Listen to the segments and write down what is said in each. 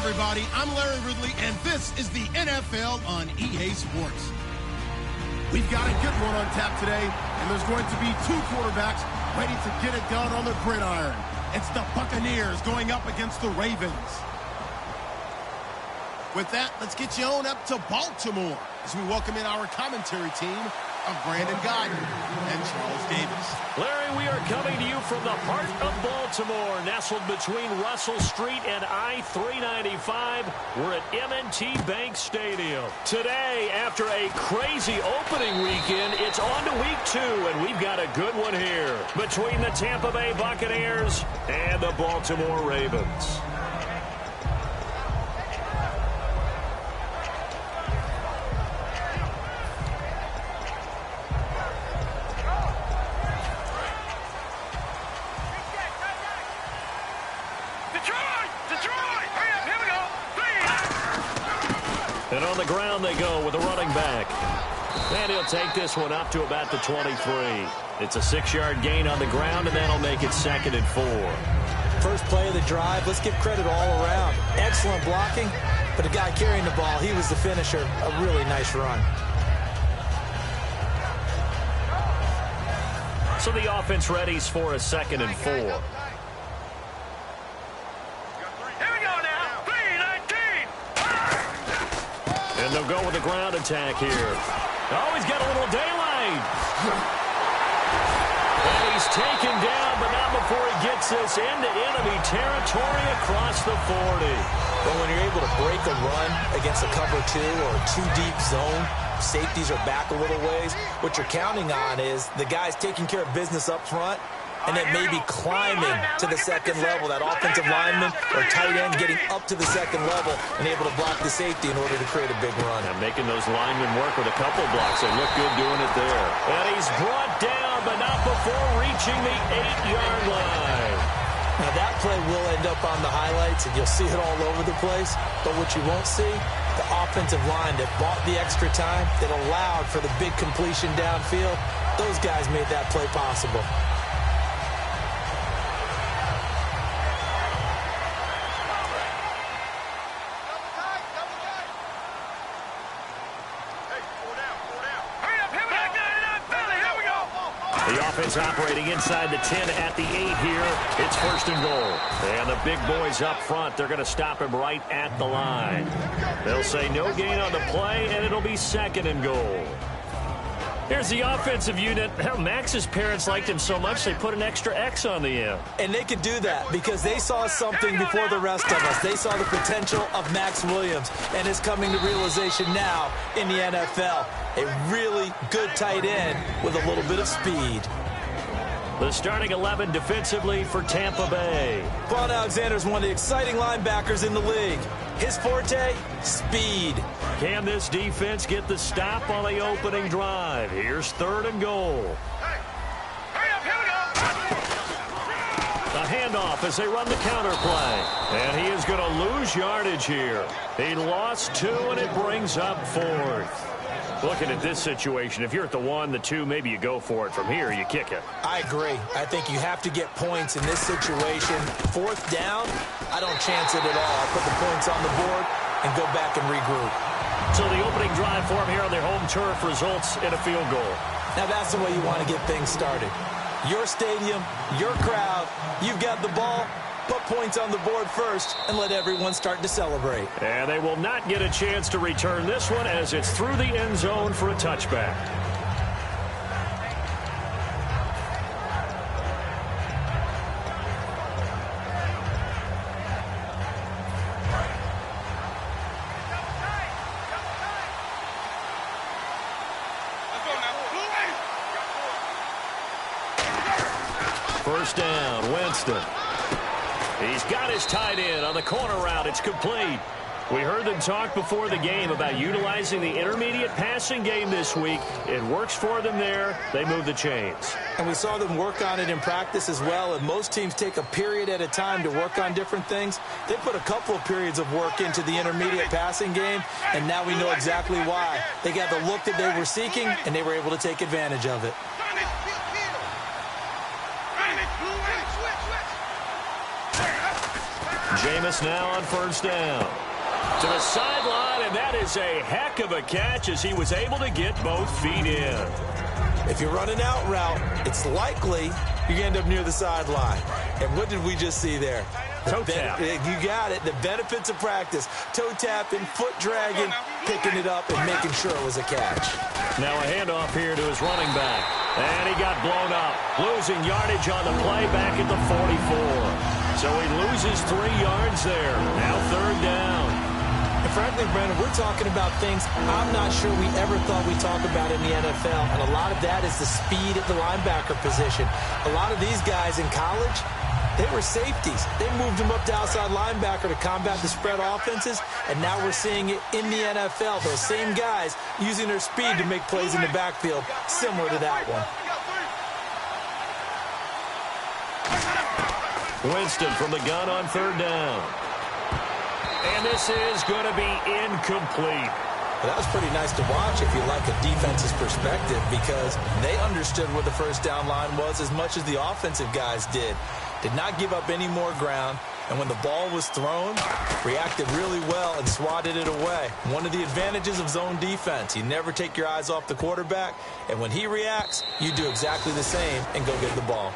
everybody. I'm Larry Ridley, and this is the NFL on EA Sports. We've got a good one on tap today, and there's going to be two quarterbacks ready to get it done on the gridiron. It's the Buccaneers going up against the Ravens. With that, let's get you on up to Baltimore as we welcome in our commentary team of Brandon Guyton and Charles Davis. Larry, we are coming to you from the heart of Baltimore, nestled between Russell Street and I-395. We're at M&T Bank Stadium. Today, after a crazy opening weekend, it's on to week 2, and we've got a good one here between the Tampa Bay Buccaneers and the Baltimore Ravens. And on the ground they go with a running back. And he'll take this one up to about the 23. It's a 6-yard gain on the ground, and that'll make it 2nd and 4. First play of the drive, let's give credit all around. Excellent blocking, but the guy carrying the ball, he was the finisher. A really nice run. So the offense readies for a 2nd and 4. And they'll go with a ground attack here. Oh, he's got a little daylight. And he's taken down, but not before he gets this into enemy territory across the 40. But when you're able to break a run against a cover 2 or a 2-deep zone, safeties are back a little ways. What you're counting on is the guys taking care of business up front, and then maybe climbing to the 2nd level, that offensive lineman or tight end getting up to the 2nd level and able to block the safety in order to create a big run. And making those linemen work with a couple blocks. They look good doing it there. And he's brought down, but not before reaching the 8-yard line. Now that play will end up on the highlights, and you'll see it all over the place. But what you won't see, the offensive line that bought the extra time, that allowed for the big completion downfield, those guys made that play possible. The offense operating inside the 10 at the 8 here. It's 1st and goal. And the big boys up front, they're going to stop him right at the line. They'll say no gain on the play, and it'll be 2nd and goal. Here's the offensive unit. Hell, Max's parents liked him so much they put an extra X on the end. And they could do that because they saw something before the rest of us. They saw the potential of Max Williams and is coming to realization now in the NFL. A really good tight end with a little bit of speed. The starting 11 defensively for Tampa Bay. Quan Alexander is one of the exciting linebackers in the league. His forte, speed. Can this defense get the stop on the opening drive? Here's 3rd and goal. A handoff as they run the counter play. And he is going to lose yardage here. He lost 2, and it brings up 4th. Looking at this situation, if you're at the 1, the 2, maybe you go for it. From here, you kick it. I agree. I think you have to get points in this situation. 4th down, I don't chance it at all. I put the points on the board and go back and regroup. So the opening drive for them here on their home turf results in a field goal. Now that's the way you want to get things started. Your stadium, your crowd, you've got the ball. Put points on the board first and let everyone start to celebrate. And they will not get a chance to return this one as it's through the end zone for a touchback. First down, Winston. He's got his tight end on the corner route. It's complete. We heard them talk before the game about utilizing the intermediate passing game this week. It works for them there. They move the chains. And we saw them work on it in practice as well. And most teams take a period at a time to work on different things. They put a couple of periods of work into the intermediate passing game, and now we know exactly why. They got the look that they were seeking, and they were able to take advantage of it. Jameis now on first down. To the sideline, and that is a heck of a catch as he was able to get both feet in. If you're running out route, it's likely you end up near the sideline. And what did we just see there? Toe tap. You got it. The benefits of practice. Toe tapping, foot dragging, picking it up, and making sure it was a catch. Now a handoff here to his running back. And he got blown up. Losing yardage on the play back at the 44. So he loses 3 yards there. Now third down. And frankly, Brandon, we're talking about things I'm not sure we ever thought we'd talk about in the NFL. And a lot of that is the speed at the linebacker position. A lot of these guys in college, they were safeties. They moved them up to outside linebacker to combat the spread offenses, and now we're seeing it in the NFL. Those same guys using their speed to make plays in the backfield, similar to that one. Winston from the gun on third down. And this is going to be incomplete. Well, that was pretty nice to watch if you like a defense's perspective, because they understood where the first down line was as much as the offensive guys did. Did not give up any more ground, and when the ball was thrown, reacted really well and swatted it away. One of the advantages of zone defense, you never take your eyes off the quarterback, and when he reacts, you do exactly the same and go get the ball.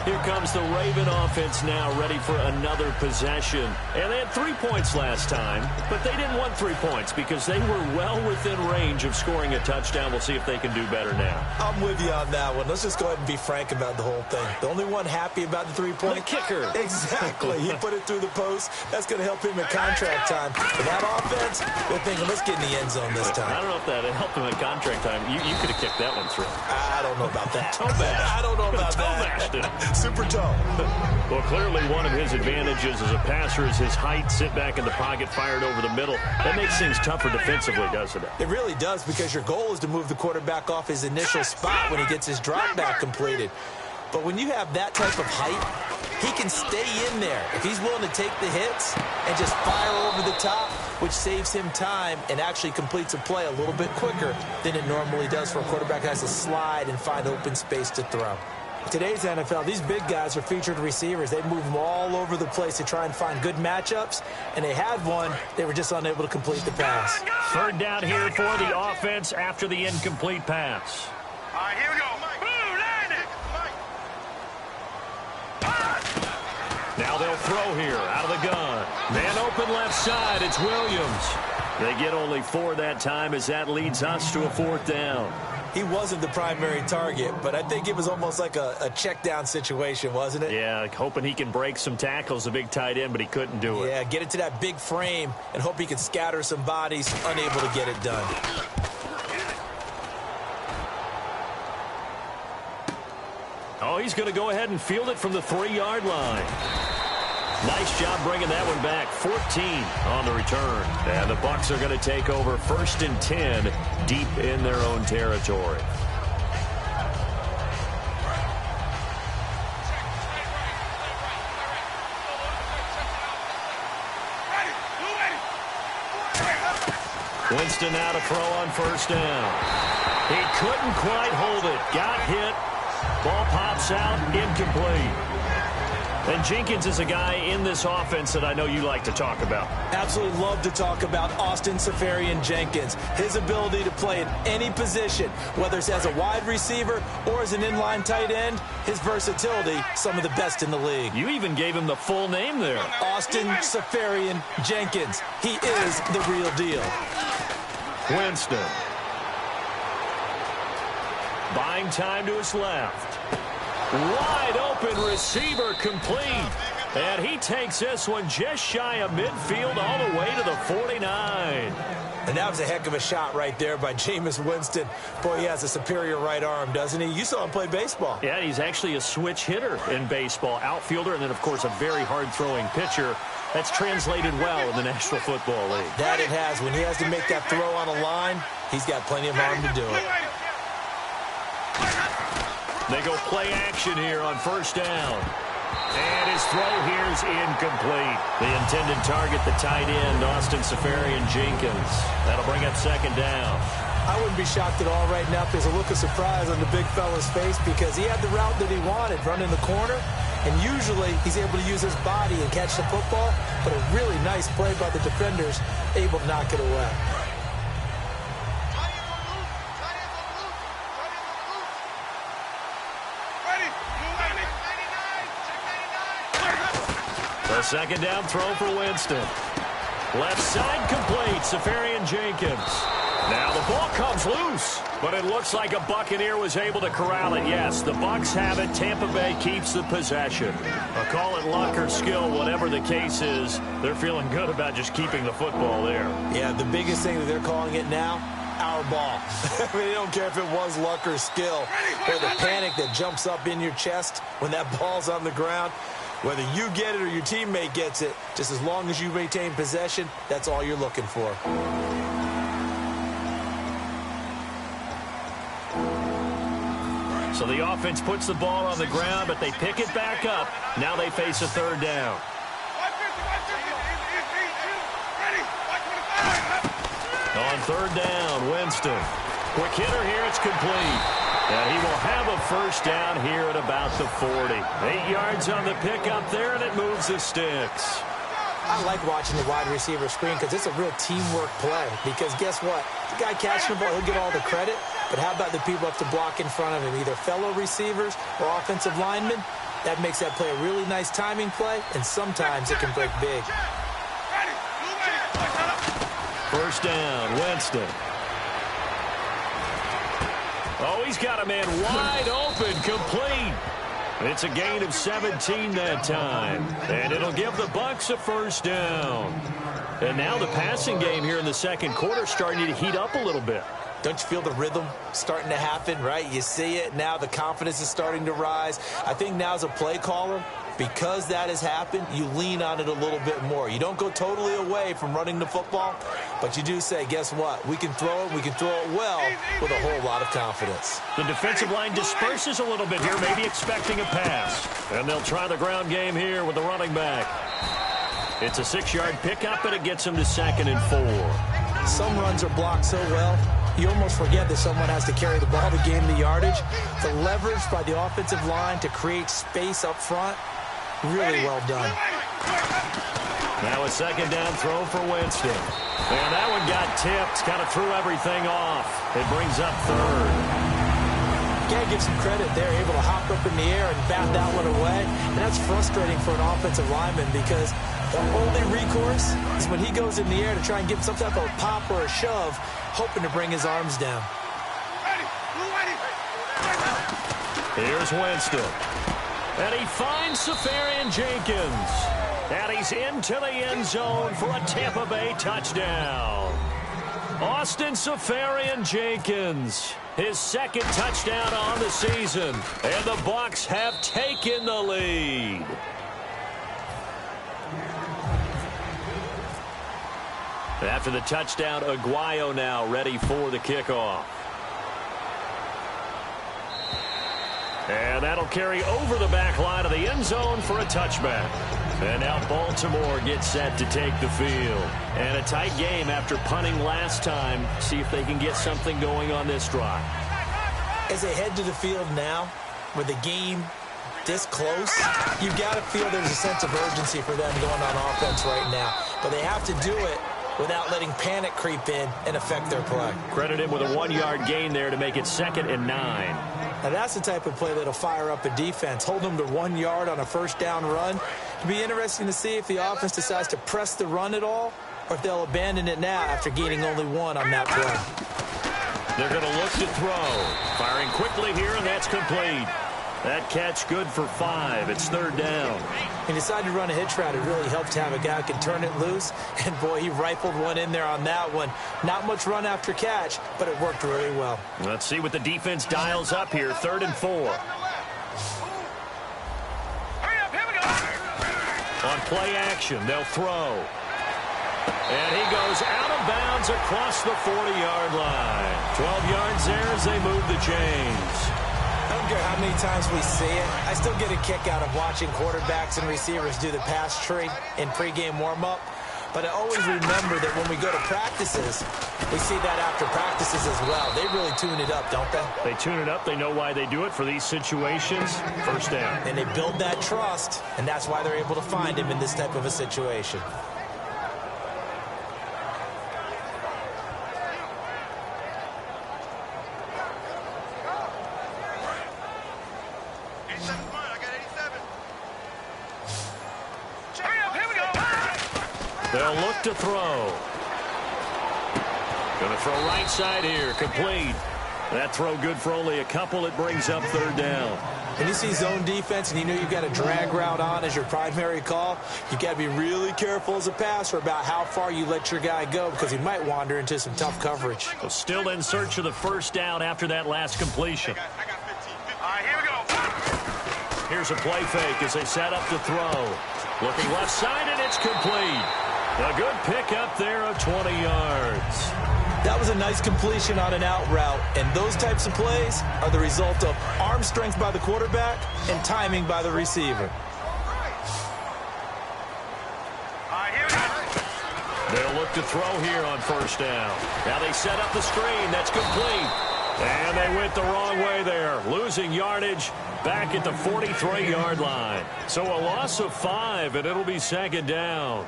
Here comes the Raven offense now, ready for another possession. And they had 3 points last time, but they didn't want 3 points because they were well within range of scoring a touchdown. We'll see if they can do better now. I'm with you on that one. Let's just go ahead and be frank about the whole thing. The only one happy about the 3-point kicker. Exactly. He put it through the post. That's going to help him in contract time. For that offense, they're thinking, let's get in the end zone this time. I don't know if that helped him in contract time. You could have kicked that one through. I don't know about that. Toe bash. I don't know about Toe that. bashed it. Super toe. Well, clearly one of his advantages as a passer is his height, sit back in the pocket, fired over the middle. That makes things tougher defensively, doesn't it? It really does, because your goal is to move the quarterback off his initial spot when he gets his drop back completed. But when you have that type of height, he can stay in there if he's willing to take the hits and just fire over the top, which saves him time and actually completes a play a little bit quicker than it normally does for a quarterback that has to slide and find open space to throw. In today's NFL, these big guys are featured receivers. They move them all over the place to try and find good matchups, and they had one. They were just unable to complete the pass. Third down here for the offense after the incomplete pass. All right, here we go. Now they'll throw here out of the gun. Man open left side. It's Williams. They get only 4 that time as that leads us to a 4th down. He wasn't the primary target, but I think it was almost like a check down situation, wasn't it? Yeah, hoping he can break some tackles, a big tight end, but he couldn't do it. Yeah, get it to that big frame and hope he can scatter some bodies, unable to get it done. Oh, he's going to go ahead and field it from the 3-yard line. Nice job bringing that one back. 14 on the return. And the Bucs are going to take over 1st and 10 deep in their own territory. Winston now to throw on first down. He couldn't quite hold it. Got hit. Ball pops out. Incomplete. And Jenkins is a guy in this offense that I know you like to talk about. Absolutely love to talk about Austin Seferian-Jenkins. His ability to play in any position, whether it's as a wide receiver or as an inline tight end, his versatility, some of the best in the league. You even gave him the full name there. Austin Seferian-Jenkins. He is the real deal. Winston. Buying time to his left. Wide open receiver complete. And he takes this one just shy of midfield all the way to the 49. And that was a heck of a shot right there by Jameis Winston. Boy, he has a superior right arm, doesn't he? You saw him play baseball. Yeah, he's actually a switch hitter in baseball. Outfielder, and then, of course, a very hard-throwing pitcher. That's translated well in the National Football League. That it has. When he has to make that throw on a line, he's got plenty of arm to do it. They go play action here on first down. And his throw here is incomplete. The intended target, the tight end, Austin Seferian-Jenkins. That'll bring up 2nd down. I wouldn't be shocked at all right now if there's a look of surprise on the big fella's face, because he had the route that he wanted, running the corner, And usually he's able to use his body and catch the football, but a really nice play by the defenders, able to knock it away. The second down throw for Winston. Left side complete, Safarian Jenkins. Now the ball comes loose, but it looks like a Buccaneer was able to corral it. Yes, the Bucs have it. Tampa Bay keeps the possession. Call it luck or skill, whatever the case is, they're feeling good about just keeping the football there. Yeah, the biggest thing that they're calling it now, our ball. I mean, they don't care if it was luck or skill, or the panic that jumps up in your chest when that ball's on the ground. Whether you get it or your teammate gets it, just as long as you retain possession, that's all you're looking for. So the offense puts the ball on the ground, but they pick it back up. Now they face a third down. On third down, Winston. Quick hitter here, it's complete. And he will have a first down here at about the 40. 8 yards on the pickup there, and it moves the sticks. I like watching the wide receiver screen because it's a real teamwork play. Because guess what? The guy catching the ball, he'll get all the credit. But how about the people up to block in front of him, either fellow receivers or offensive linemen? That makes that play a really nice timing play, and sometimes it can break big. First down, Winston. Oh, he's got a man wide open, complete. It's a gain of 17 that time, and it'll give the Bucs a first down. And now the passing game here in the second quarter starting to heat up a little bit. Don't you feel the rhythm starting to happen, right? You see it. Now the confidence is starting to rise. I think now as a play caller, because that has happened, you lean on it a little bit more. You don't go totally away from running the football, but you do say, guess what? We can throw it. We can throw it well with a whole lot of confidence. The defensive line disperses a little bit here, maybe expecting a pass. And they'll try the ground game here with the running back. It's a 6-yard pickup, and it gets him to 2nd and 4. Some runs are blocked so well, you almost forget that someone has to carry the ball to gain the yardage. The leverage by the offensive line to create space up front, really well done. Now a second down throw for Winston. And that one got tipped, kind of threw everything off. It brings up third. Can't give some credit. They're able to hop up in the air and bat that one away. And that's frustrating for an offensive lineman because the only recourse is when he goes in the air to try and give some type of a pop or a shove, hoping to bring his arms down. Here's Winston. And he finds Safarian Jenkins. And he's into the end zone for a Tampa Bay touchdown. Austin Safarian Jenkins, his second touchdown on the season. And the Bucs have taken the lead. After the touchdown, Aguayo now ready for the kickoff. And that'll carry over the back line of the end zone for a touchback. And now Baltimore gets set to take the field. And a tight game after punting last time. See if they can get something going on this drive. As they head to the field now, with the game this close, you've got to feel there's a sense of urgency for them going on offense right now. But they have to do it without letting panic creep in and affect their play. Credit him with a 1-yard gain there to make it 2nd and 9. Now that's the type of play that'll fire up a defense. Hold them to 1 yard on a first down run. It'll be interesting to see if the offense decides to press the run at all or if they'll abandon it now after gaining only 1 on that play. They're going to look to throw. Firing quickly here, and that's complete. That catch good for 5. It's 3rd down. He decided to run a hitch route. It really helped to have a guy who can turn it loose. And, boy, he rifled one in there on that one. Not much run after catch, but it worked really well. Let's see what the defense dials up here. 3rd and 4. On play action, they'll throw. And he goes out of bounds across the 40-yard line. 12 yards there as they move the chains. I don't care how many times we see it. I still get a kick out of watching quarterbacks and receivers do the pass tree in pregame warm-up. But I always remember that when we go to practices, we see that after practices as well. They really tune it up, don't they? They tune it up. They know why they do it for these situations. First down. And they build that trust, and that's why they're able to find him in this type of a situation. They'll look to throw. Going to throw right side here. Complete. That throw good for only a couple. It brings up third down. When you see zone defense and you know you've got a drag route on as your primary call, you've got to be really careful as a passer about how far you let your guy go because he might wander into some tough coverage. So still in search of the first down after that last completion. Hey guys, I got 15. All right, here we go. Here's a play fake as they set up to throw. Looking left side, and it's complete. A good pickup there of 20 yards. That was a nice completion on an out route, and those types of plays are the result of arm strength by the quarterback and timing by the receiver. All right, here we go. They'll look to throw here on first down. Now they set up the screen. That's complete. And they went the wrong way there, losing yardage back at the 43-yard line. So a loss of 5, and it'll be second down.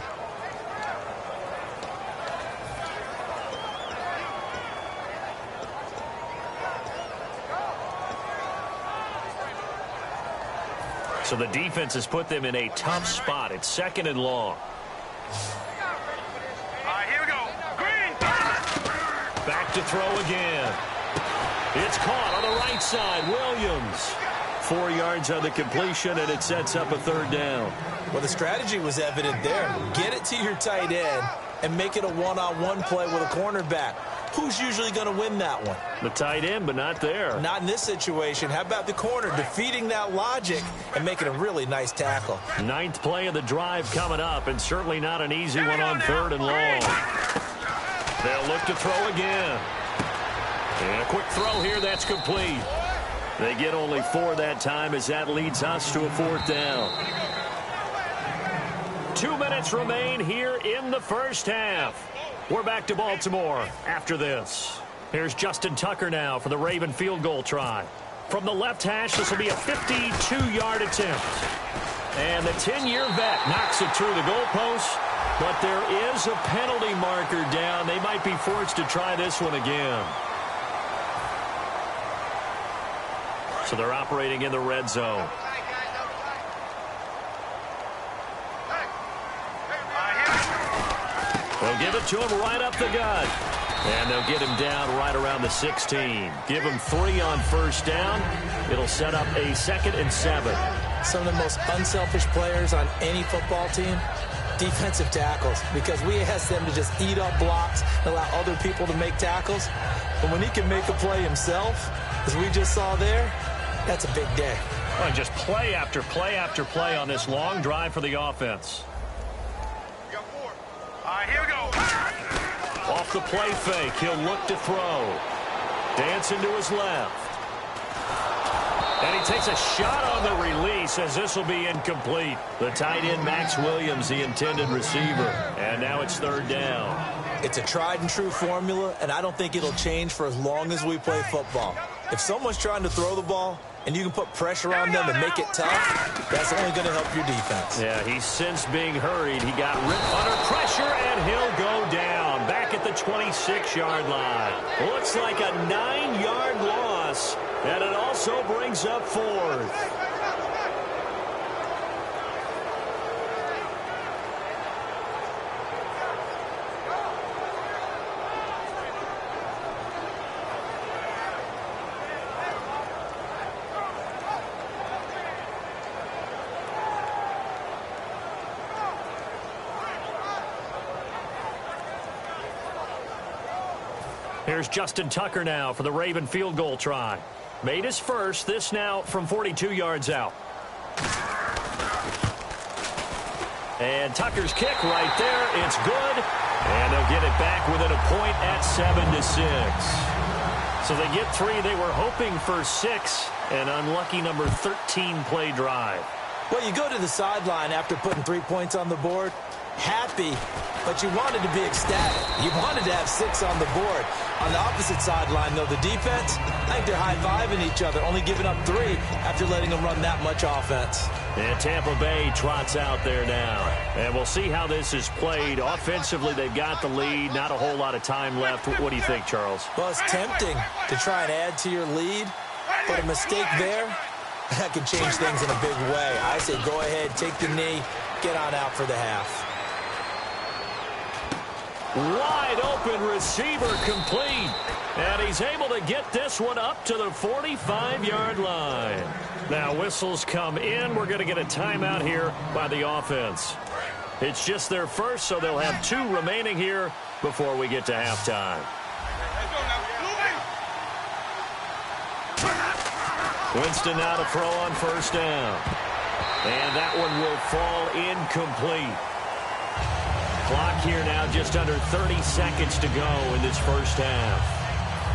So the defense has put them in a tough spot. It's second and long. All right, here we go. Green. Back to throw again. It's caught on the right side. Williams. 4 yards on the completion, and it sets up a third down. Well, the strategy was evident there. Get it to your tight end and make it a one-on-one play with a cornerback. Who's usually going to win that one? The tight end, but not there. Not in this situation. How about the corner defeating that logic and making a really nice tackle? 9th play of the drive coming up, and certainly not an easy one on third and long. They'll look to throw again. And a quick throw here, that's complete. They get only 4 that time as that leads us to a fourth down. 2 minutes remain here in the first half. We're back to Baltimore after this. Here's Justin Tucker now for the Raven field goal try. From the left hash, this will be a 52-yard attempt. And the 10-year vet knocks it through the goalpost, but there is a penalty marker down. They might be forced to try this one again. So they're operating in the red zone. They'll give it to him right up the gut. And they'll get him down right around the 16. Give him 3 on first down. It'll set up a 2nd and 7. Some of the most unselfish players on any football team, defensive tackles, because we ask them to just eat up blocks and allow other people to make tackles. But when he can make a play himself, as we just saw there, that's a big day. Well, just play after play after play on this long drive for the offense. We got 4. All right, here we go. Off the play fake, he'll look to throw. Dancing to his left. And he takes a shot on the release as this will be incomplete. The tight end, Max Williams, the intended receiver. And now it's third down. It's a tried and true formula, and I don't think it'll change for as long as we play football. If someone's trying to throw the ball and you can put pressure on them and make it tough, that's only going to help your defense. Yeah, he's since being hurried. He got ripped under pressure, and he'll go down back at the 26-yard line. Looks like a 9-yard loss, and it also brings up 4th. Here's Justin Tucker now for the Raven field goal try. Made his first, this now from 42 yards out. And Tucker's kick right there, it's good. And they'll get it back within a point at 7-6. So they get 3. They were hoping for 6. An unlucky number 13 play drive. Well, you go to the sideline after putting 3 points on the board, happy, but you wanted to be ecstatic. You wanted to have 6 on the board. On the opposite sideline, though, the defense, I think they're high-fiving each other, only giving up 3 after letting them run that much offense. And Tampa Bay trots out there now. And we'll see how this is played. Offensively, they've got the lead. Not a whole lot of time left. What do you think, Charles? Well, it's tempting to try and add to your lead, but a mistake there, that can change things in a big way. I say go ahead, take the knee, get on out for the half. Wide open receiver complete. And he's able to get this one up to the 45-yard line. Now whistles come in. We're going to get a timeout here by the offense. It's just their first, so they'll have 2 remaining here before we get to halftime. Winston now to throw on first down. And that one will fall incomplete. Clock here now just under 30 seconds to go in this first half.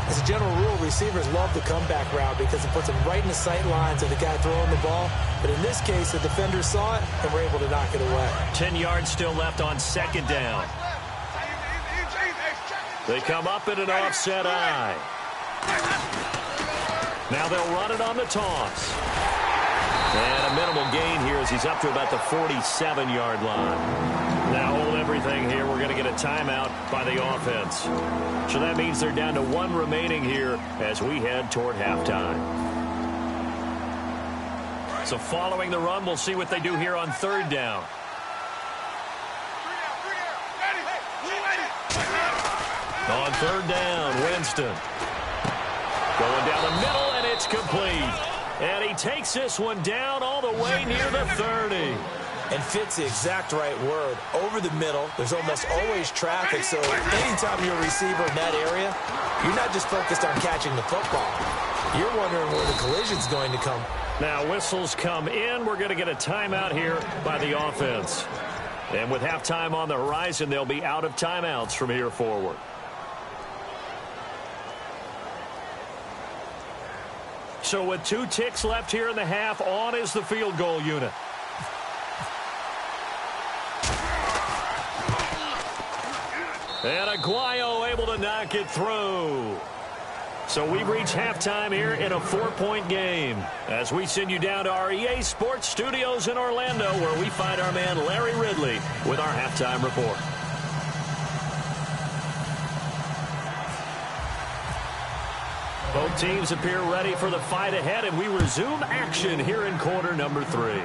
As a general rule, receivers love the comeback route because it puts them right in the sight lines of the guy throwing the ball. But in this case, the defender saw it and were able to knock it away. 10 yards still left on second down. They come up in an offset eye. Now they'll run it on the toss. And a minimal gain here as he's up to about the 47-yard line. Now hold everything here. We're going to get a timeout by the offense. So that means they're down to 1 remaining here as we head toward halftime. So following the run, we'll see what they do here on third down. On third down, Winston. Going down the middle, and it's complete. And he takes this one down all the way near the 30. And fits the exact right word. Over the middle, there's almost always traffic, so anytime you're a receiver in that area, you're not just focused on catching the football. You're wondering where the collision's going to come. Now whistles come in. We're going to get a timeout here by the offense. And with halftime on the horizon, they'll be out of timeouts from here forward. So with 2 ticks left here in the half, on is the field goal unit. And Aguayo able to knock it through. So we've reached halftime here in a 4-point game as we send you down to our EA Sports Studios in Orlando, where we find our man Larry Ridley with our halftime report. Both teams appear ready for the fight ahead, and we resume action here in quarter number 3.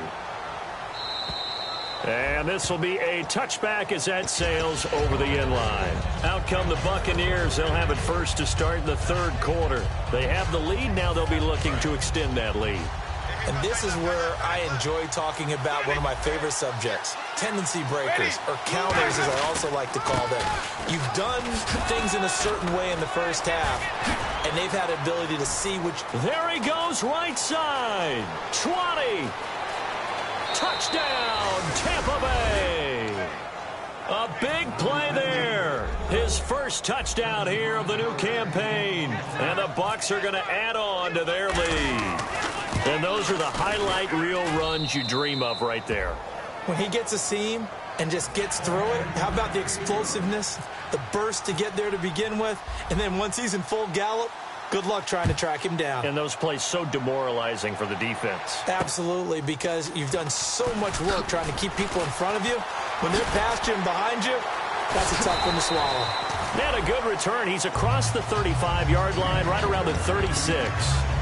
And this will be a touchback as that sails over the end line. Out come the Buccaneers. They'll have it first to start the third quarter. They have the lead. Now they'll be looking to extend that lead. And this is where I enjoy talking about one of my favorite subjects, tendency breakers, or counters as I also like to call them. You've done things in a certain way in the first half, and they've had the ability to see which... There he goes, right side. 20. Touchdown, Tampa Bay. A big play there. His first touchdown here of the new campaign. And the Bucs are going to add on to their lead. And those are the highlight reel runs you dream of right there. When he gets a seam and just gets through it, how about the explosiveness, the burst to get there to begin with, and then once he's in full gallop, good luck trying to track him down. And those plays so demoralizing for the defense. Absolutely, because you've done so much work trying to keep people in front of you. When they're past you and behind you, that's a tough one to swallow. And a good return. He's across the 35-yard line, right around the 36.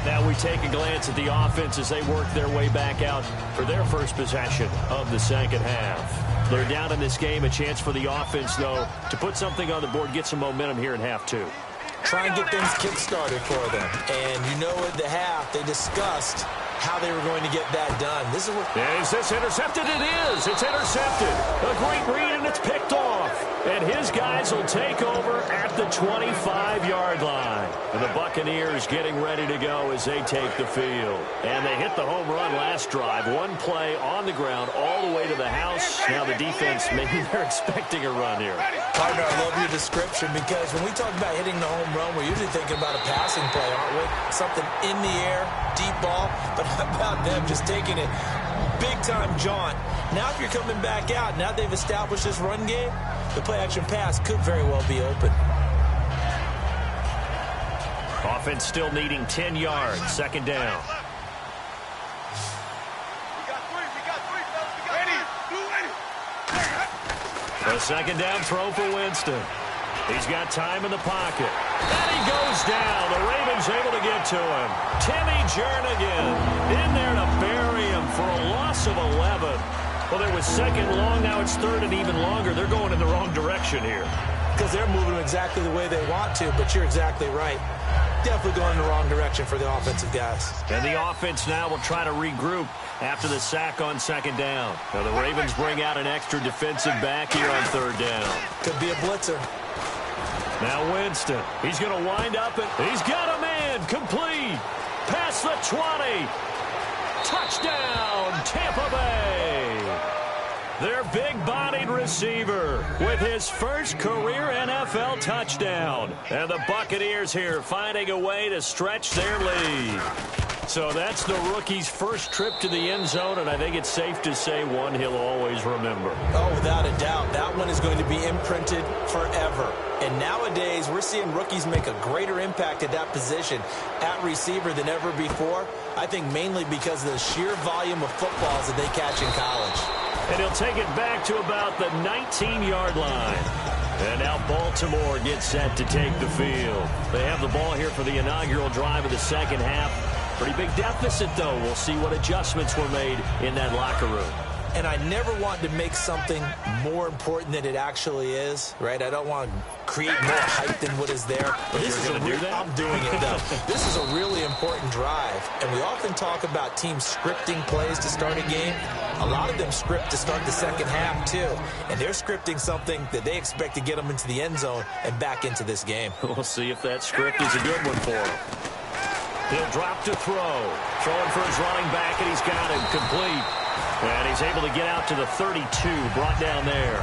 Now we take a glance at the offense as they work their way back out for their first possession of the second half. They're down in this game. A chance for the offense, though, to put something on the board, get some momentum here in half 2. Try and get things kick-started for them. And you know at the half, they discussed how they were going to get that done. This is what... Is this intercepted? It is. It's intercepted. A great read, and it's picked off. And his guys will take over at the 25-yard line. And the Buccaneers getting ready to go as they take the field. And they hit the home run last drive. One play on the ground all the way to the house. Now the defense, maybe they're expecting a run here. Partner, I love your description because when we talk about hitting the home run, we're usually thinking about a passing play, aren't we? Something in the air, deep ball. But how about them just taking it big-time jaunt. Now if you're coming back out, now they've established this run game, the play-action pass could very well be open. Offense still needing 10 yards. Second down. A second down throw for Winston. He's got time in the pocket. And he goes down. The Ravens able to get to him. Timmy Jernigan in there to bury him for a loss of 11. Well, there was second long. Now it's third and even longer. They're going in the wrong direction here. Because they're moving exactly the way they want to, but you're exactly right. Definitely going in the wrong direction for the offensive guys. And the offense now will try to regroup after the sack on second down. Now the Ravens bring out an extra defensive back here on third down. Could be a blitzer. Now Winston. He's going to wind up and he's got a man complete. Past the 20. Touchdown, Tampa Bay. Their big-bodied receiver with his first career NFL touchdown. And the Buccaneers here finding a way to stretch their lead. So that's the rookie's first trip to the end zone, and I think it's safe to say one he'll always remember. Oh, without a doubt. That one is going to be imprinted forever. And nowadays, we're seeing rookies make a greater impact at that position at receiver than ever before. I think mainly because of the sheer volume of footballs that they catch in college. And he'll take it back to about the 19-yard line. And now Baltimore gets set to take the field. They have the ball here for the inaugural drive of the second half. Pretty big deficit, though. We'll see what adjustments were made in that locker room. And I never want to make something more important than it actually is, right? I don't want to create more hype than what is there. But this is I'm doing it, though. This is a really important drive. And we often talk about teams scripting plays to start a game. A lot of them script to start the second half, too. And they're scripting something that they expect to get them into the end zone and back into this game. We'll see if that script is a good one for him. He'll drop to throw. Throwing for his running back, and he's got him complete. And he's able to get out to the 32, brought down there.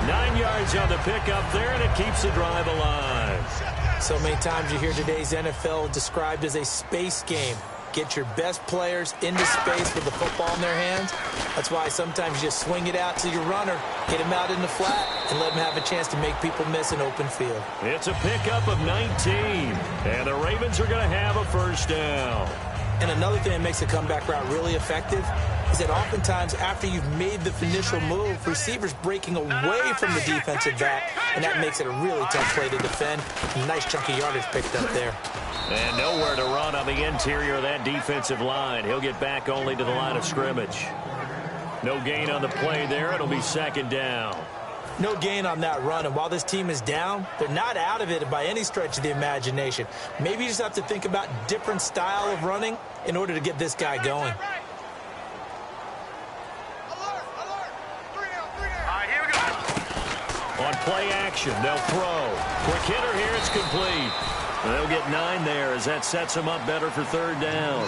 9 yards on the pickup there, and it keeps the drive alive. So many times you hear today's NFL described as a space game. Get your best players into space with the football in their hands. That's why sometimes you just swing it out to your runner, hit him out in the flat, and let him have a chance to make people miss an open field. It's a pickup of 19, and the Ravens are going to have a first down. And another thing that makes a comeback route really effective is that oftentimes after you've made the initial move, receivers breaking away from the defensive back, and that makes it a really tough play to defend. Nice chunky yardage picked up there. And nowhere to run on the interior of that defensive line. He'll get back only to the line of scrimmage. No gain on the play there. It'll be second down. No gain on that run, and while this team is down, they're not out of it by any stretch of the imagination. Maybe you just have to think about different style of running in order to get this guy going. On play action, they'll throw. Quick hitter here, it's complete. They'll get 9 there as that sets him up better for third down.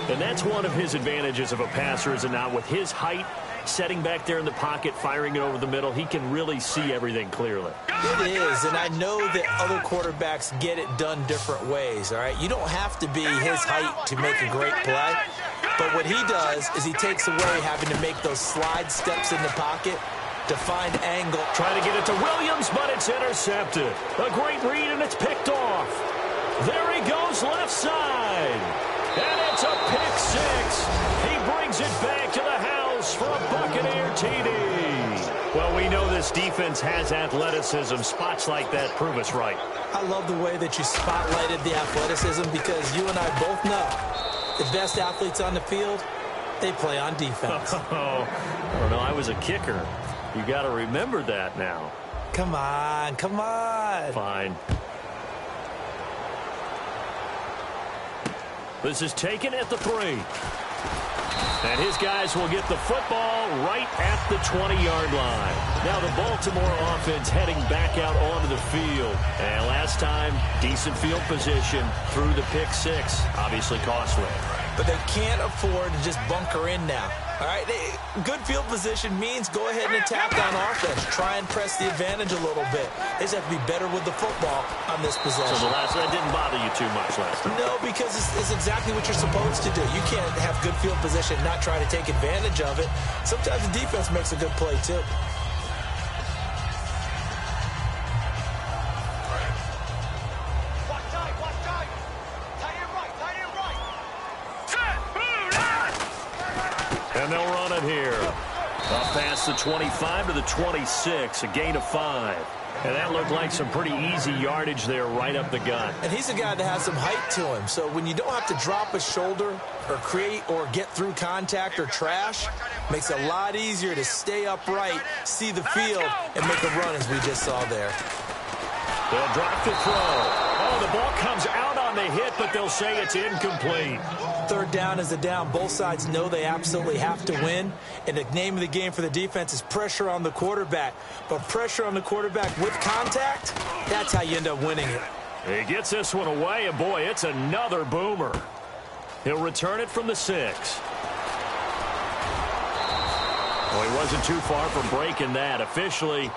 And that's one of his advantages of a passer, is it not? With his height, setting back there in the pocket, firing it over the middle, he can really see everything clearly. It is, and I know that other quarterbacks get it done different ways, all right? You don't have to be his height to make a great play. But what he does is he takes away having to make those slide steps in the pocket to find angle. Trying to get it to Williams, but it's intercepted. A great read, and it's picked off. There he goes left side. And it's a pick six. He brings it back to the house for a Buccaneer TD. Well, we know this defense has athleticism. Spots like that prove us right. I love the way that you spotlighted the athleticism, because you and I both know the best athletes on the field, they play on defense. Oh, I don't know. I was a kicker. You got to remember that now. Come on, come on. Fine. This is taken at the 3. And his guys will get the football right at the 20-yard line. Now the Baltimore offense heading back out onto the field. And last time, decent field position through the pick 6. Obviously costly. but they can't afford to just bunker in now. All right, good field position means go ahead and attack on offense. Try and press the advantage a little bit. They just have to be better with the football on this possession. So that didn't bother you too much last time? No, because it's exactly what you're supposed to do. You can't have good field position and not try to take advantage of it. Sometimes the defense makes a good play, too. And they'll run it here. Up past the 25 to the 26, a gain of 5. And that looked like some pretty easy yardage there right up the gut. And he's a guy that has some height to him. So when you don't have to drop a shoulder or create or get through contact or trash, makes it a lot easier to stay upright, see the field, and make a run as we just saw there. They'll drop the throw. Oh, the ball comes out on the hit, but they'll say it's incomplete. Third down is a down. Both sides know they absolutely have to win. And the name of the game for the defense is pressure on the quarterback. But pressure on the quarterback with contact, that's how you end up winning it. He gets this one away, and boy, it's another boomer. He'll return it from the 6. Well, he wasn't too far from breaking that. Officially,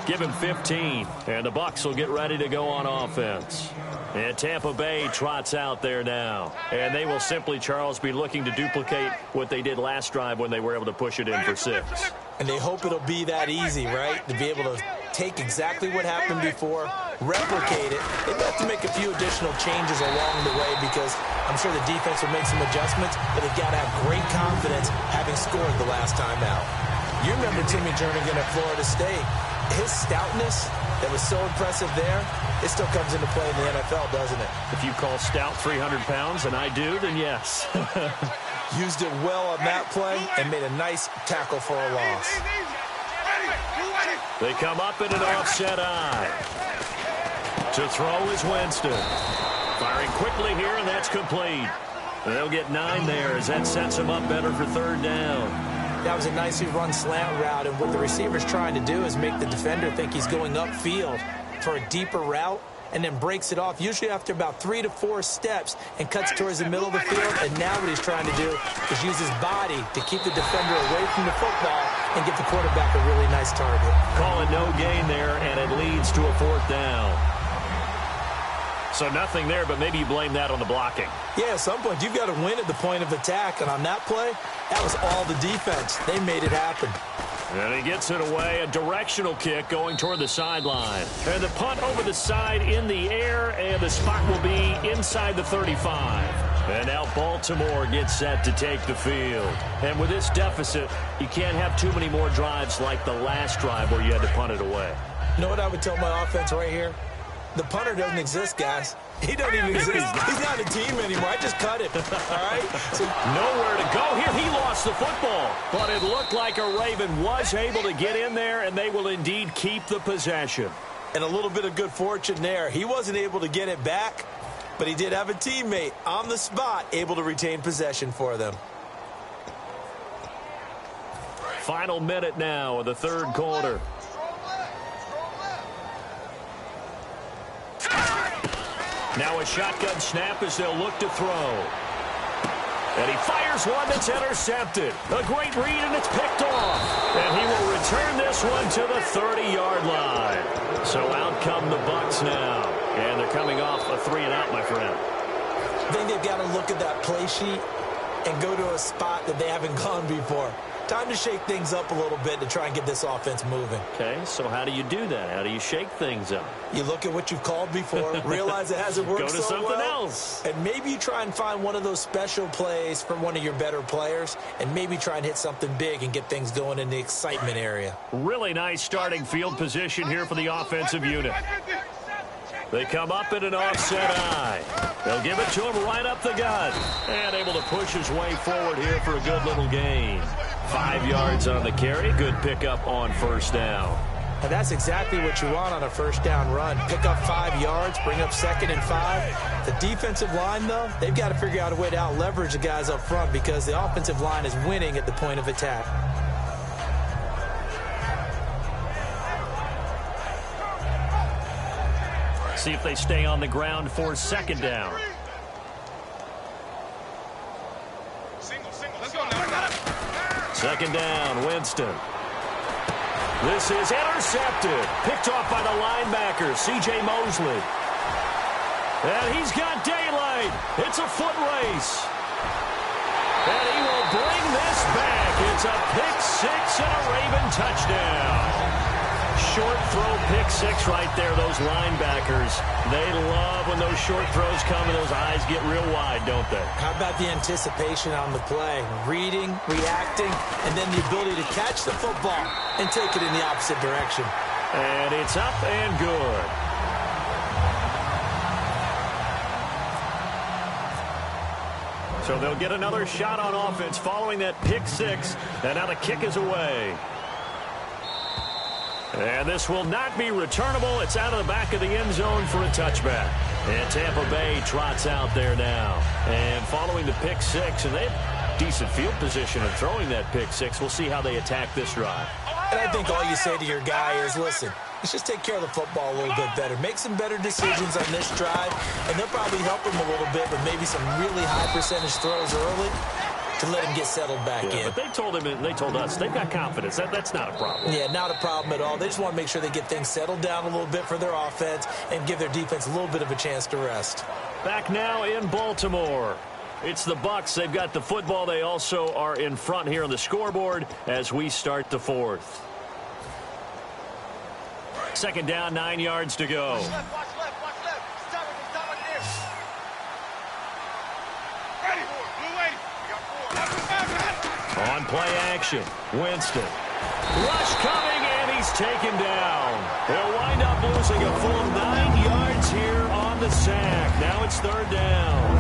give him 15. And the Bucs will get ready to go on offense. And Tampa Bay trots out there now. And they will simply, Charles, be looking to duplicate what they did last drive when they were able to push it in for 6. And they hope it'll be that easy, right? To be able to take exactly what happened before, replicate it. They have to make a few additional changes along the way because I'm sure the defense will make some adjustments, but they've got to have great confidence having scored the last time out. You remember Timmy Jernigan at Florida State. His stoutness that was so impressive there, it still comes into play in the NFL, doesn't it? If you call stout 300 pounds, and I do, then yes. Used it well on that play and made a nice tackle for a loss. They come up in an offset eye. To throw is Winston. Firing quickly here, and that's complete. They'll get 9 there as that sets them up better for third down. That was a nicely run slant route, and what the receiver's trying to do is make the defender think he's going upfield for a deeper route and then breaks it off, usually after about 3 to 4 steps, and cuts towards the middle of the field. And now what he's trying to do is use his body to keep the defender away from the football and get the quarterback a really nice target. Call it no gain there, and it leads to a 4th down. So nothing there, but maybe you blame that on the blocking. Yeah, at some point, you've got to win at the point of attack. And on that play, that was all the defense. They made it happen. And he gets it away, a directional kick going toward the sideline. And the punt over the side in the air, and the spot will be inside the 35. And now Baltimore gets set to take the field. And with this deficit, you can't have too many more drives like the last drive where you had to punt it away. You know what I would tell my offense right here? The punter doesn't exist, guys. He doesn't even exist. He's not a team anymore. I just cut it. All right? So nowhere to go here. He lost the football. But it looked like a Raven was able to get in there, and they will indeed keep the possession. And a little bit of good fortune there. He wasn't able to get it back, but he did have a teammate on the spot able to retain possession for them. Final minute now of the third quarter. Now a shotgun snap as they'll look to throw. And he fires one that's intercepted. A great read, and it's picked off. And he will return this one to the 30-yard line. So out come the Bucs now. And they're coming off a 3-and-out, my friend. I think they've got to look at that play sheet and go to a spot that they haven't gone before. Time to shake things up a little bit to try and get this offense moving. Okay, so how do you do that? How do you shake things up? You look at what you've called before, realize it hasn't worked so well. Go to something else. And maybe you try and find one of those special plays from one of your better players, and maybe try and hit something big and get things going in the excitement area. Really nice starting field position here for the offensive unit. They come up in an offset eye. They'll give it to him right up the gut. And able to push his way forward here for a good little gain. 5 yards on the carry. Good pickup on first down. And that's exactly what you want on a first down run. Pick up 5 yards, bring up 2nd and 5. The defensive line, though, they've got to figure out a way to out-leverage the guys up front because the offensive line is winning at the point of attack. See if they stay on the ground for 2nd down. Second down, Winston. This is intercepted. Picked off by the linebacker, C.J. Mosley. And he's got daylight. It's a foot race. And he will bring this back. It's a pick six and a Raven touchdown. Short throw pick six right there. Those linebackers, they love when those short throws come and those eyes get real wide, don't they? How about the anticipation on the play? Reading, reacting, and then the ability to catch the football and take it in the opposite direction. And it's up and good. So they'll get another shot on offense following that pick six. And now the kick is away. And this will not be returnable. It's out of the back of the end zone for a touchback. And Tampa Bay trots out there now. And following the pick six, and they have decent field position of throwing that pick six. We'll see how they attack this drive. And I think all you say to your guy is, listen, let's just take care of the football a little bit better. Make some better decisions on this drive, and they'll probably help him a little bit, but maybe some really high percentage throws early to let him get settled back in. But they told him, and they told us, they've got confidence. That's not a problem. Yeah, not a problem at all. They just want to make sure they get things settled down a little bit for their offense and give their defense a little bit of a chance to rest. Back now in Baltimore. It's the Bucs. They've got the football. They also are in front here on the scoreboard as we start the fourth. Second down, 9 yards to go. Watch left, watch left, watch left. Stop right there. Ready. Blue lady. On play action, Winston. Rush coming, and he's taken down. They'll wind up losing a full 9 yards here on the sack. Now it's third down.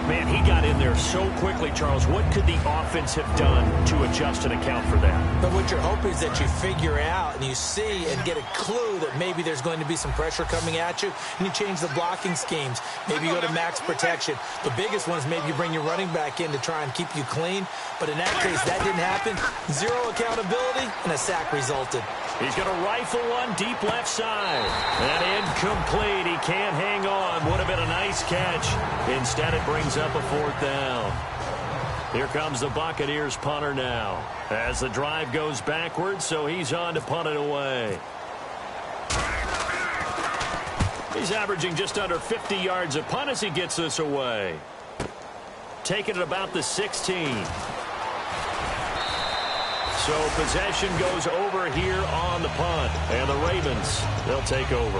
Man, he got in there so quickly, Charles. What could the offense have done to adjust and account for that? But what you're hoping is that you figure out and you see and get a clue that maybe there's going to be some pressure coming at you, and you change the blocking schemes. Maybe you go to max protection. The biggest one is maybe you bring your running back in to try and keep you clean. But in that case, that didn't happen. Zero accountability, and a sack resulted. He's going to rifle one deep left side. And incomplete. He can't hang on. Would have been a nice catch. Instead, it brings up a fourth down. Here comes the Buccaneers punter now. As the drive goes backwards, so he's on to punt it away. He's averaging just under 50 yards a punt as he gets this away. Taking it about the 16. So possession goes over here on the punt. And the Ravens, they'll take over.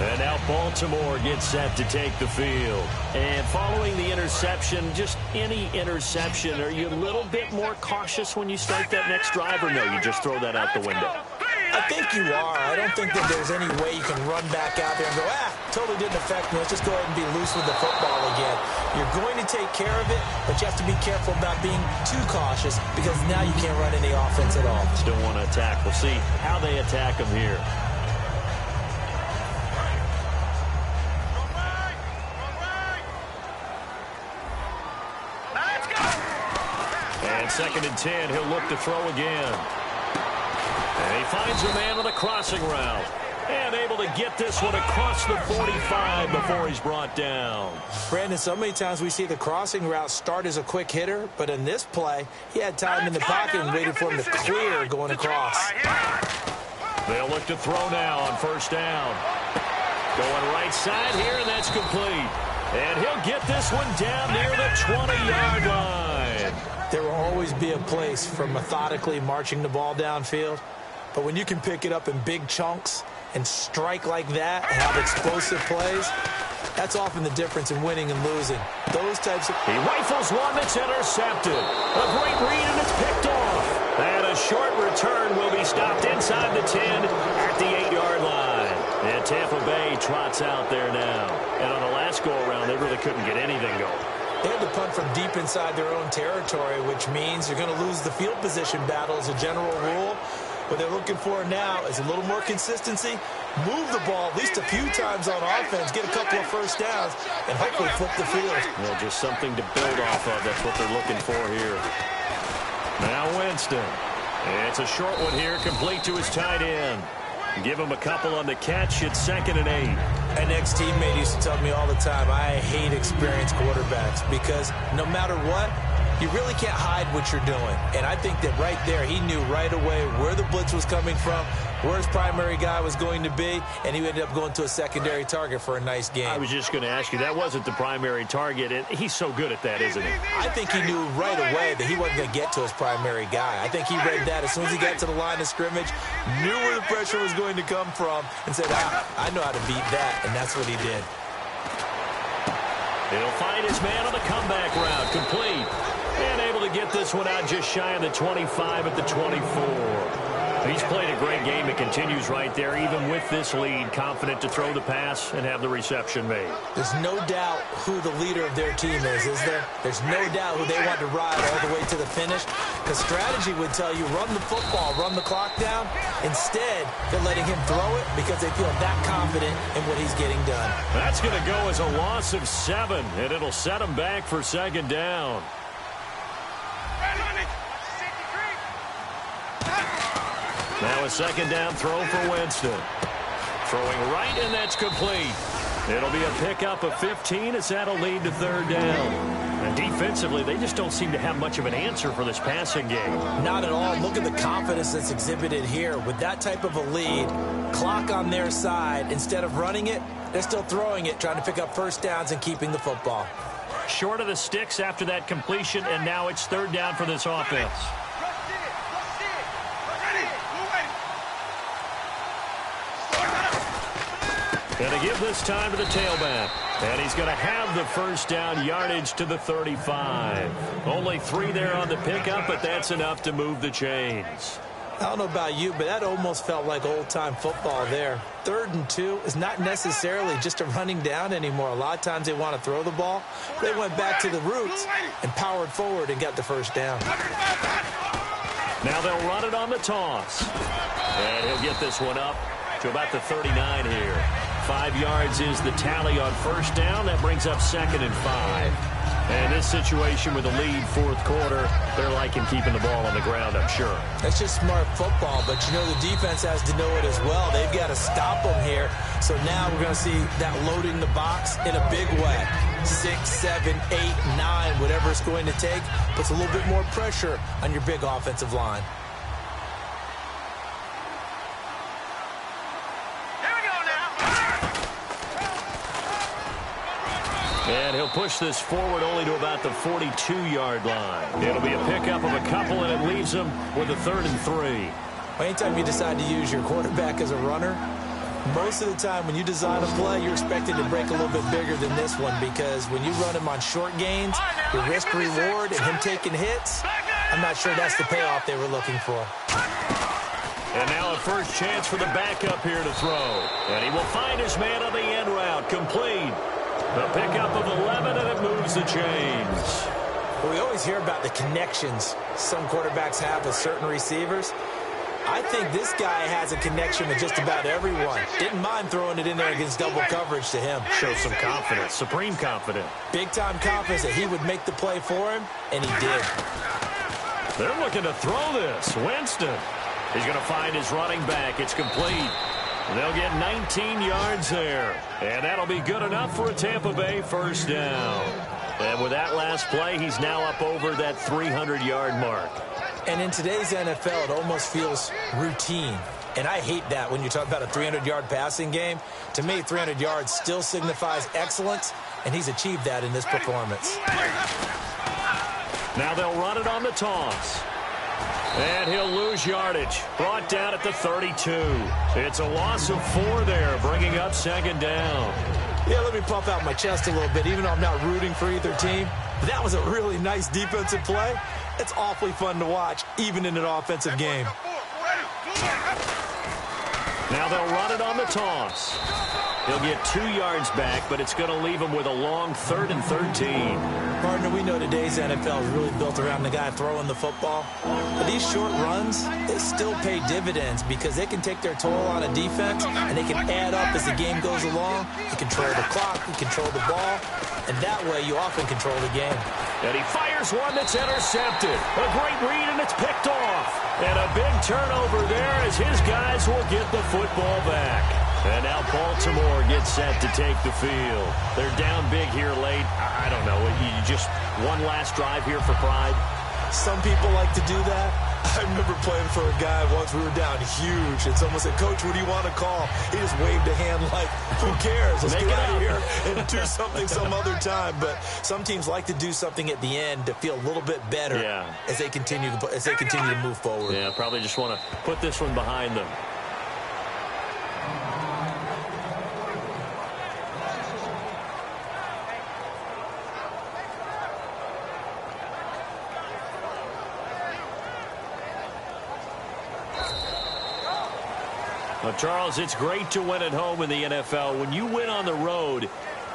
And now Baltimore gets set to take the field. And following the interception, just any interception, are you a little bit more cautious when you start that next drive, or no, you just throw that out the window? I think you are. I don't think that there's any way you can run back out there and go, totally didn't affect me. Let's just go ahead and be loose with the football again. You're going to take care of it, but you have to be careful about being too cautious because now you can't run any offense at all. Still want to attack. We'll see how they attack them here. And 2nd and 10, he'll look to throw again. And he finds a man on the crossing route. And able to get this one across the 45 before he's brought down. Brandon, so many times we see the crossing route start as a quick hitter, but in this play, he had time in the pocket and waited for him to clear going across. They'll look to throw now on first down. Going right side here, and that's complete. And he'll get this one down near the 20-yard line. There will always be a place for methodically marching the ball downfield, but when you can pick it up in big chunks and strike like that and have explosive plays, that's often the difference in winning and losing. Those types of... He rifles one that's intercepted. A great read, and it's picked off. And a short return will be stopped inside the 10 at the 8-yard line. And Tampa Bay trots out there now. And on the last go-around, they really couldn't get anything going. They had to punt from deep inside their own territory, which means you're going to lose the field position battle as a general rule. What they're looking for now is a little more consistency, move the ball at least a few times on offense, get a couple of first downs, and hopefully flip the field. Well, just something to build off of. That's what they're looking for here. Now Winston. It's a short one here, complete to his tight end. Give him a couple on the catch. It's 2nd and 8. An ex-teammate used to tell me all the time, I hate experienced quarterbacks because no matter what, You really can't hide what you're doing. And I think that right there, he knew right away where the blitz was coming from, where his primary guy was going to be, and he ended up going to a secondary target for a nice game. I was just going to ask you, that wasn't the primary target, and he's so good at that, isn't he? I think he knew right away that he wasn't going to get to his primary guy. I think he read that as soon as he got to the line of scrimmage, knew where the pressure was going to come from, and said, I know how to beat that, and that's what he did. He'll find his man on the comeback route, complete. And able to get this one out just shy of the 25 at the 24. He's played a great game. It continues right there, even with this lead, confident to throw the pass and have the reception made. There's no doubt who the leader of their team is there? There's no doubt who they want to ride all the way to the finish. Because strategy would tell you, run the football, run the clock down. Instead, they're letting him throw it because they feel that confident in what he's getting done. That's going to go as a loss of 7, and it'll set him back for second down. Now a second down throw for Winston. Throwing right, and that's complete. It'll be a pickup of 15 as that'll lead to third down. And defensively, they just don't seem to have much of an answer for this passing game. Not at all. Look at the confidence that's exhibited here. With that type of a lead, clock on their side, instead of running it, they're still throwing it, trying to pick up first downs and keeping the football. Short of the sticks after that completion, and now it's third down for this offense. Going to give this time to the tailback. And he's going to have the first down, yardage to the 35. Only 3 there on the pickup, but that's enough to move the chains. I don't know about you, but that almost felt like old-time football there. 3rd and 2 is not necessarily just a running down anymore. A lot of times they want to throw the ball. They went back to the roots and powered forward and got the first down. Now they'll run it on the toss. And he'll get this one up to about the 39 here. 5 yards is the tally on first down. That brings up 2nd and 5. And this situation with a lead 4th quarter, they're liking keeping the ball on the ground, I'm sure. That's just smart football, but you know the defense has to know it as well. They've got to stop them here. So now we're going to see that loading the box in a big way. 6, 7, 8, 9, whatever it's going to take, puts a little bit more pressure on your big offensive line. And he'll push this forward only to about the 42-yard line. It'll be a pickup of a couple, and it leaves them with a 3rd and 3. Anytime you decide to use your quarterback as a runner, most of the time when you design a play, you're expected to break a little bit bigger than this one, because when you run him on short gains, your risk-reward and him taking hits, I'm not sure that's the payoff they were looking for. And now a first chance for the backup here to throw. And he will find his man on the end route, complete. The pickup of 11, and it moves the chains. Well, we always hear about the connections some quarterbacks have with certain receivers. I think this guy has a connection with just about everyone. Didn't mind throwing it in there against double coverage to him. Shows some confidence, supreme confidence. Big-time confidence that he would make the play for him, and he did. They're looking to throw this. Winston. He's going to find his running back. It's complete. They'll get 19 yards there. And that'll be good enough for a Tampa Bay first down. And with that last play, he's now up over that 300-yard mark. And in today's NFL, it almost feels routine. And I hate that when you talk about a 300-yard passing game. To me, 300 yards still signifies excellence, and he's achieved that in this performance. Now they'll run it on the toss. And he'll lose yardage. Brought down at the 32. It's a loss of 4 there, bringing up second down. Yeah, let me puff out my chest a little bit, even though I'm not rooting for either team. That was a really nice defensive play. It's awfully fun to watch, even in an offensive game. Now they'll run it on the toss. He'll get 2 yards back, but it's going to leave him with a long 3rd and 13. Partner, we know today's NFL is really built around the guy throwing the football. But these short runs, they still pay dividends because they can take their toll on a defense, and they can add up as the game goes along. You control the clock, you control the ball, and that way you often control the game. And he fires one that's intercepted. A great read, and it's picked off. And a big turnover there as his guys will get the football back. And now Baltimore gets set to take the field. They're down big here late. I don't know. You just one last drive here for pride? Some people like to do that. I remember playing for a guy once. We were down huge, and someone said, "Coach, what do you want to call?" He just waved a hand like, who cares? Let's get out of here and do something some other time. But some teams like to do something at the end to feel a little bit better as they continue to move forward. Yeah, probably just want to put this one behind them. Well, Charles, it's great to win at home in the NFL. When you win on the road,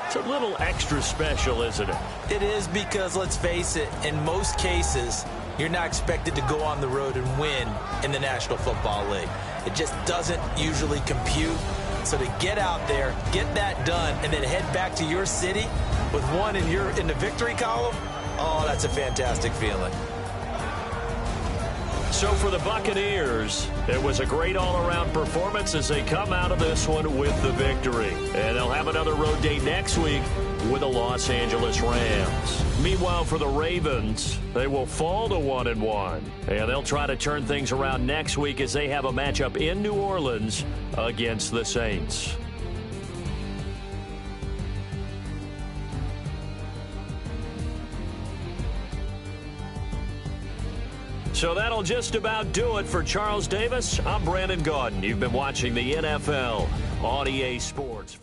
it's a little extra special, isn't it? It is, because, let's face it, in most cases, you're not expected to go on the road and win in the National Football League. It just doesn't usually compute. So to get out there, get that done, and then head back to your city with one in the victory column, oh, that's a fantastic feeling. So for the Buccaneers, it was a great all-around performance as they come out of this one with the victory. And they'll have another road day next week with the Los Angeles Rams. Meanwhile, for the Ravens, they will fall to 1-1. And they'll try to turn things around next week as they have a matchup in New Orleans against the Saints. So that'll just about do it for Charles Davis. I'm Brandon Gaudin. You've been watching the NFL on EA Sports.